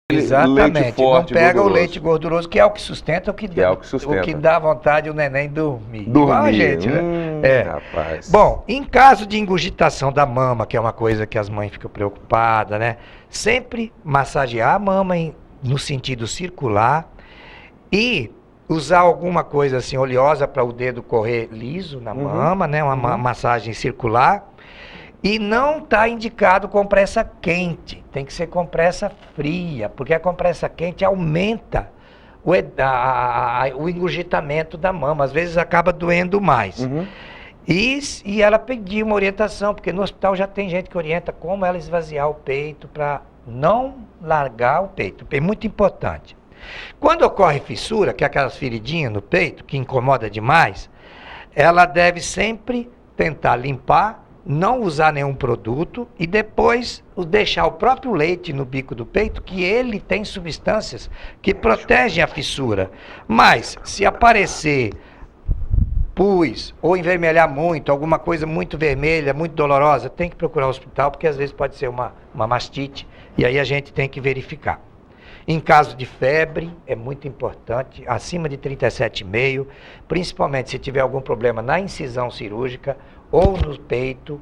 Exatamente, leite forte, não pega gorduroso. o leite gorduroso, que é o que sustenta, o que dá vontade o neném dormir. Igual a gente, né? Rapaz. Bom, em caso de ingurgitação da mama, que é uma coisa que as mães ficam preocupadas, né? Sempre massagear a mama no sentido circular e usar alguma coisa assim oleosa para o dedo correr liso na mama, né? Uma massagem circular. E não está indicado compressa quente, tem que ser compressa fria, porque a compressa quente aumenta o engurgitamento da mama, às vezes acaba doendo mais. E ela pediu uma orientação, porque no hospital já tem gente que orienta como ela esvaziar o peito para não largar o peito, é muito importante. Quando ocorre fissura, que é aquelas feridinhas no peito, que incomoda demais, ela deve sempre tentar limpar, não usar nenhum produto e depois deixar o próprio leite no bico do peito, que ele tem substâncias que protegem a fissura. Mas, se aparecer pus ou envermelhar muito, alguma coisa muito vermelha, muito dolorosa, tem que procurar o hospital, porque às vezes pode ser uma mastite, e aí a gente tem que verificar. Em caso de febre, é muito importante, acima de 37,5, principalmente se tiver algum problema na incisão cirúrgica, ou no peito,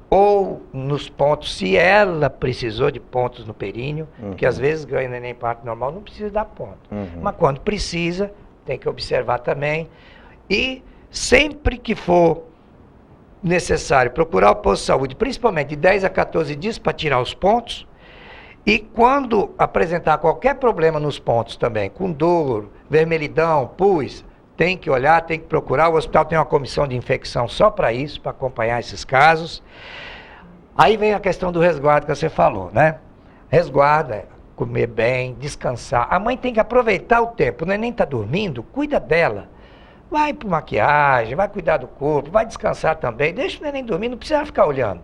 ou nos pontos, se ela precisou de pontos no períneo, porque às vezes ganha neném parto normal, não precisa dar ponto. Mas quando precisa, tem que observar também. E sempre que for necessário procurar o posto de saúde, principalmente de 10 a 14 dias para tirar os pontos, e quando apresentar qualquer problema nos pontos também, com dor, vermelhidão, pus, tem que olhar, tem que procurar. O hospital tem uma comissão de infecção só para isso, para acompanhar esses casos. Aí vem a questão do resguardo que você falou, né? Resguardo é comer bem, descansar. A mãe tem que aproveitar o tempo. O neném está dormindo, cuida dela. Vai para maquiagem, vai cuidar do corpo, vai descansar também. Deixa o neném dormir, não precisa ficar olhando.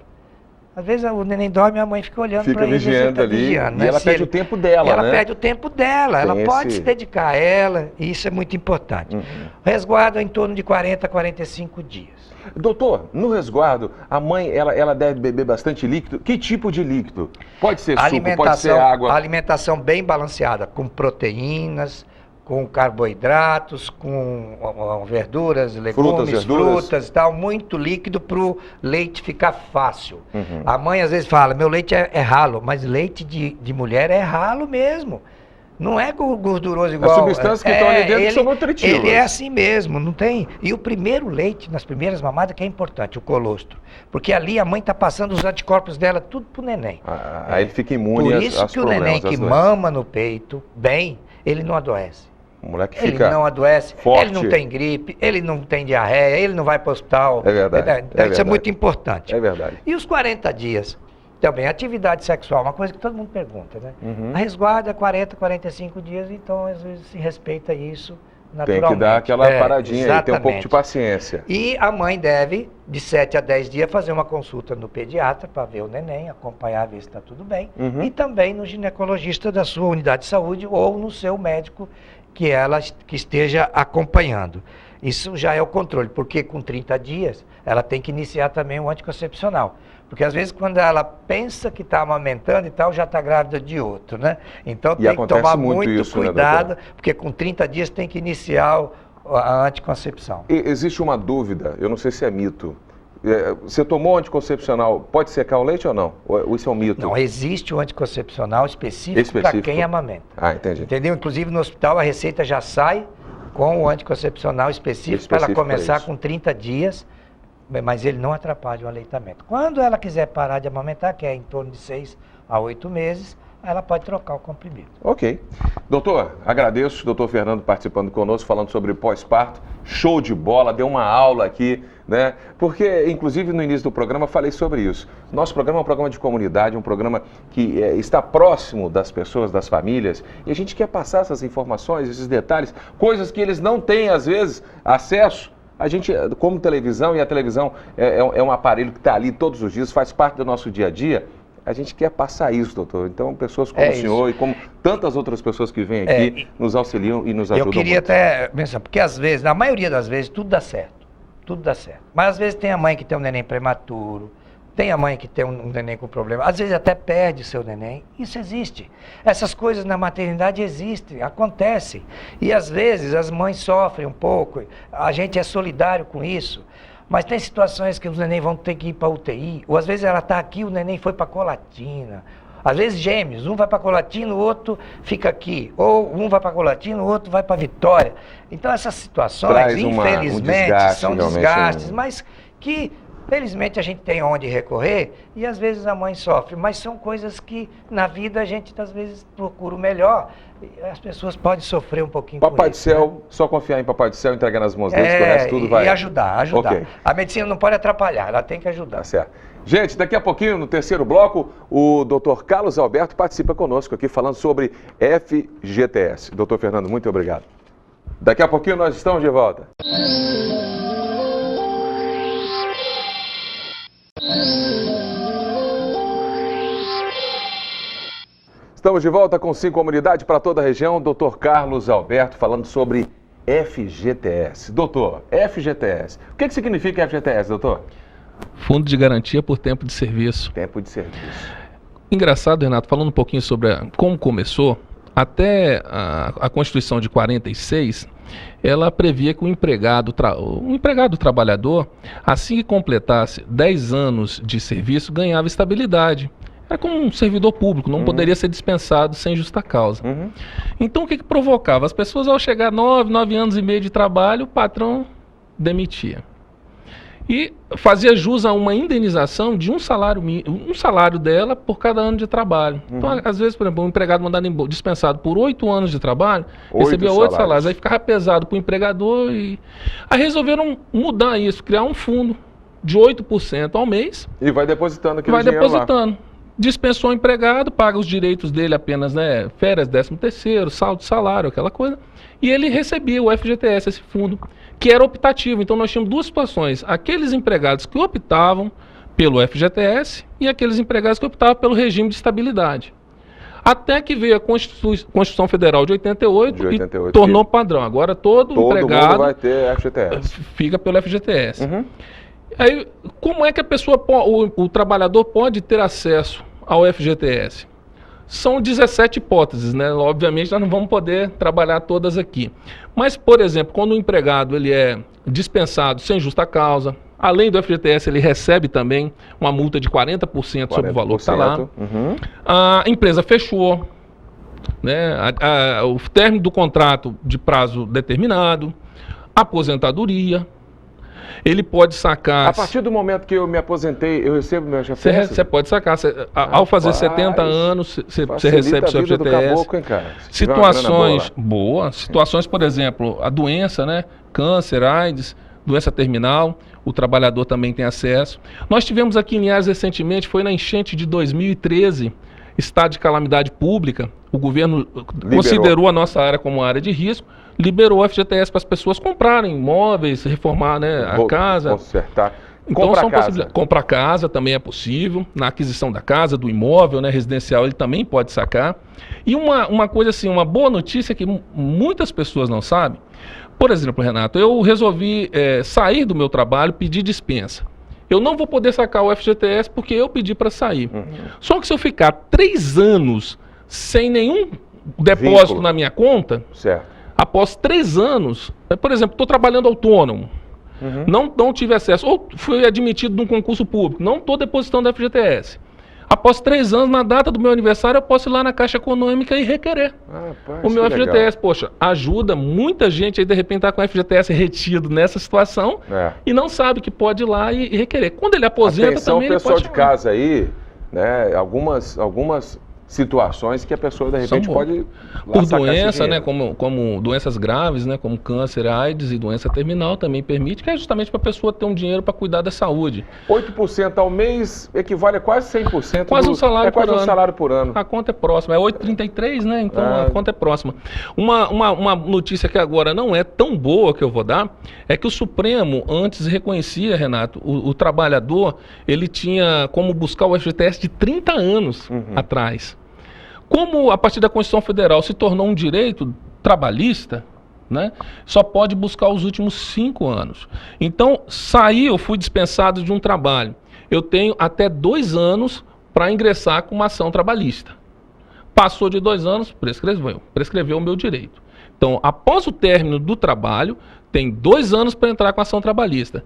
Às vezes o neném dorme e a mãe fica olhando para ele. Fica vigiando ali. Vigiando, né? E ela perde o tempo dela, né? Ela perde o tempo dela. Ela pode se dedicar a ela, e isso é muito importante. O resguardo é em torno de 40 a 45 dias. Doutor, no resguardo, a mãe, ela deve beber bastante líquido? Que tipo de líquido? Pode ser suco, pode ser água? Alimentação bem balanceada, com proteínas, com carboidratos, com verduras, legumes, frutas e tal, muito líquido para o leite ficar fácil. A mãe às vezes fala, meu leite é ralo, mas leite de mulher é ralo mesmo. Não é gorduroso igual. As substâncias que estão ali dentro são nutritivas. Ele é assim mesmo, não tem. E o primeiro leite, nas primeiras mamadas, que é importante, o colostro. Porque ali a mãe está passando os anticorpos dela tudo pro neném. Aí ele fica imune Por isso que o neném que mama no peito, bem, ele não adoece. O moleque ele fica não adoece, forte. Ele não tem gripe, ele não tem diarreia, ele não vai para o hospital. É verdade. Isso é muito importante. É verdade. E os 40 dias? Também, atividade sexual, uma coisa que todo mundo pergunta, né? A resguarda 40, 45 dias, então às vezes se respeita isso naturalmente. Tem que dar aquela paradinha aí, ter um pouco de paciência. E a mãe deve, de 7 a 10 dias, fazer uma consulta no pediatra para ver o neném, acompanhar, ver se está tudo bem. E também no ginecologista da sua unidade de saúde ou no seu médico que esteja acompanhando. Isso já é o controle, porque com 30 dias ela tem que iniciar também o anticoncepcional. Porque às vezes quando ela pensa que está amamentando e tal, já está grávida de outro, né? Então tem que tomar muito cuidado, porque com 30 dias tem que iniciar a anticoncepção. Existe uma dúvida, eu não sei se é mito. Você tomou anticoncepcional, pode secar o leite ou não? Ou isso é um mito? Não, existe o anticoncepcional específico para quem amamenta. Entendi. Entendeu? Inclusive no hospital a receita já sai com o anticoncepcional específico para ela começar com 30 dias, mas ele não atrapalha o aleitamento. Quando ela quiser parar de amamentar, que é em torno de 6 a 8 meses, ela pode trocar o comprimido. Ok. Doutor, agradeço o doutor Fernando participando conosco, falando sobre pós-parto. Show de bola, deu uma aula aqui, né? Porque, inclusive, no início do programa falei sobre isso. Nosso programa é um programa de comunidade, um programa que está próximo das pessoas, das famílias, e a gente quer passar essas informações, esses detalhes, coisas que eles não têm, às vezes, acesso. A gente, como televisão, e a televisão é um aparelho que está ali todos os dias, faz parte do nosso dia a dia, a gente quer passar isso, doutor. Então, pessoas como o senhor e como tantas outras pessoas que vêm aqui nos auxiliam e nos ajudam muito. Eu queria até mencionar, porque às vezes, na maioria das vezes, tudo dá certo. Tudo dá certo. Mas às vezes tem a mãe que tem um neném prematuro, Tem a mãe que tem um neném com problema, às vezes até perde seu neném. Isso existe. Essas coisas na maternidade existem, acontecem. E às vezes as mães sofrem um pouco, a gente é solidário com isso. Mas tem situações que os neném vão ter que ir para UTI, ou às vezes ela está aqui, o neném foi para Colatina. Às vezes gêmeos, um vai para Colatina, o outro fica aqui. Ou um vai para Colatina, o outro vai para Vitória. Então essas situações, infelizmente, são desgastes, mas que felizmente a gente tem onde recorrer e às vezes a mãe sofre. Mas são coisas que na vida a gente às vezes procura o melhor. As pessoas podem sofrer um pouquinho com isso. Papai do Céu, só confiar em Papai do Céu, entregar nas mãos deles, que o resto tudo vai... E ajudar. Okay. A medicina não pode atrapalhar, ela tem que ajudar. Tá certo. Gente, daqui a pouquinho, no terceiro bloco, o Dr. Carlos Alberto participa conosco aqui falando sobre FGTS. Dr. Fernando, muito obrigado. Daqui a pouquinho nós estamos de volta. Estamos de volta com 5 Comunidade para toda a região. Dr. Carlos Alberto falando sobre FGTS. Doutor, FGTS. O que significa FGTS, doutor? Fundo de Garantia por Tempo de Serviço. Tempo de serviço. Engraçado, Renato, falando um pouquinho sobre como começou, até a Constituição de 46, ela previa que o empregado trabalhador, assim que completasse 10 anos de serviço, ganhava estabilidade. Era como um servidor público, não poderia ser dispensado sem justa causa. Então, o que provocava? As pessoas, ao chegar a 9 anos e meio de trabalho, o patrão demitia. E fazia jus a uma indenização de um salário dela por cada ano de trabalho. Então, às vezes, por exemplo, um empregado mandado dispensado por 8 anos de trabalho, recebia 8 salários. Aí ficava pesado para o empregador. Aí resolveram mudar isso, criar um fundo de 8% ao mês. E vai depositando aquele dinheiro lá. Dispensou o empregado, paga os direitos dele apenas, né, férias, 13º, saldo de salário, aquela coisa. E ele recebia o FGTS, esse fundo, que era optativo. Então nós tínhamos duas situações: aqueles empregados que optavam pelo FGTS e aqueles empregados que optavam pelo regime de estabilidade. Até que veio a Constituição Federal de 88 e tornou padrão. Agora todo empregado mundo vai ter FGTS. Fica pelo FGTS. Aí, como é que o trabalhador pode ter acesso ao FGTS? São 17 hipóteses, né? Obviamente nós não vamos poder trabalhar todas aqui. Mas, por exemplo, quando o empregado ele é dispensado sem justa causa, além do FGTS ele recebe também uma multa de 40% sobre o valor que está lá. A empresa fechou, né? O término do contrato de prazo determinado, aposentadoria. Ele pode sacar... A partir do momento que eu me aposentei, eu recebo meu FGTS? Você pode sacar. Ao fazer 70 anos, você recebe seu FGTS. Caboclo, hein, cara? Situações, por exemplo, a doença, né? Câncer, AIDS, doença terminal, o trabalhador também tem acesso. Nós tivemos aqui em Linhares recentemente, foi na enchente de 2013, estado de calamidade pública. O governo considerou a nossa área como área de risco, liberou o FGTS para as pessoas comprarem imóveis, reformar, né, a casa. Consertar. Então, comprar casa também é possível. Na aquisição da casa, do imóvel, né, residencial, ele também pode sacar. E uma coisa assim, uma boa notícia que muitas pessoas não sabem. Por exemplo, Renato, eu resolvi sair do meu trabalho, pedir dispensa. Eu não vou poder sacar o FGTS porque eu pedi para sair. Só que se eu ficar 3 anos sem nenhum depósito na minha conta, após 3 anos, por exemplo, estou trabalhando autônomo, não tive acesso, ou fui admitido num concurso público, não estou depositando FGTS. Após 3 anos, na data do meu aniversário, eu posso ir lá na Caixa Econômica e requerer o meu FGTS. Legal. Poxa, ajuda muita gente aí, de repente, tá com o FGTS retido nessa situação e não sabe que pode ir lá e requerer. Quando ele aposenta, também ele pode... pessoal de casa aí, né, algumas situações que a pessoa, de repente, pode... Por doença, né, como doenças graves, né, como câncer, AIDS e doença terminal, também permite, que é justamente para a pessoa ter um dinheiro para cuidar da saúde. 8% ao mês equivale a quase 100%. Quase um salário por ano. Um salário por ano. A conta é próxima, é 8,33, né, então a conta é próxima. Uma notícia que agora não é tão boa que eu vou dar, é que o Supremo antes reconhecia, Renato, o trabalhador, ele tinha como buscar o FGTS de 30 anos atrás. Como a partir da Constituição Federal se tornou um direito trabalhista, né, só pode buscar os últimos 5 anos. Então, eu fui dispensado de um trabalho. eu tenho até 2 anos para ingressar com uma ação trabalhista. Passou de 2 anos, prescreveu o meu direito. Então, após o término do trabalho, tem 2 anos para entrar com ação trabalhista.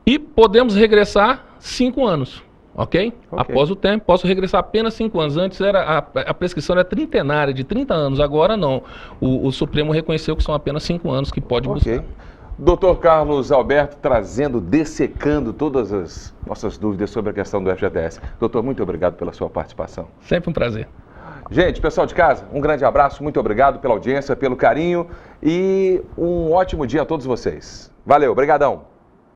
E podemos regressar 5 anos. Ok? Após o tempo, posso regressar apenas 5 anos. Antes a prescrição era trintenária, de 30 anos. Agora não. O Supremo reconheceu que são apenas 5 anos que pode buscar. Dr. Carlos Alberto dessecando todas as nossas dúvidas sobre a questão do FGTS. Doutor, muito obrigado pela sua participação. Sempre um prazer. Gente, pessoal de casa, um grande abraço, muito obrigado pela audiência, pelo carinho e um ótimo dia a todos vocês. Valeu, brigadão.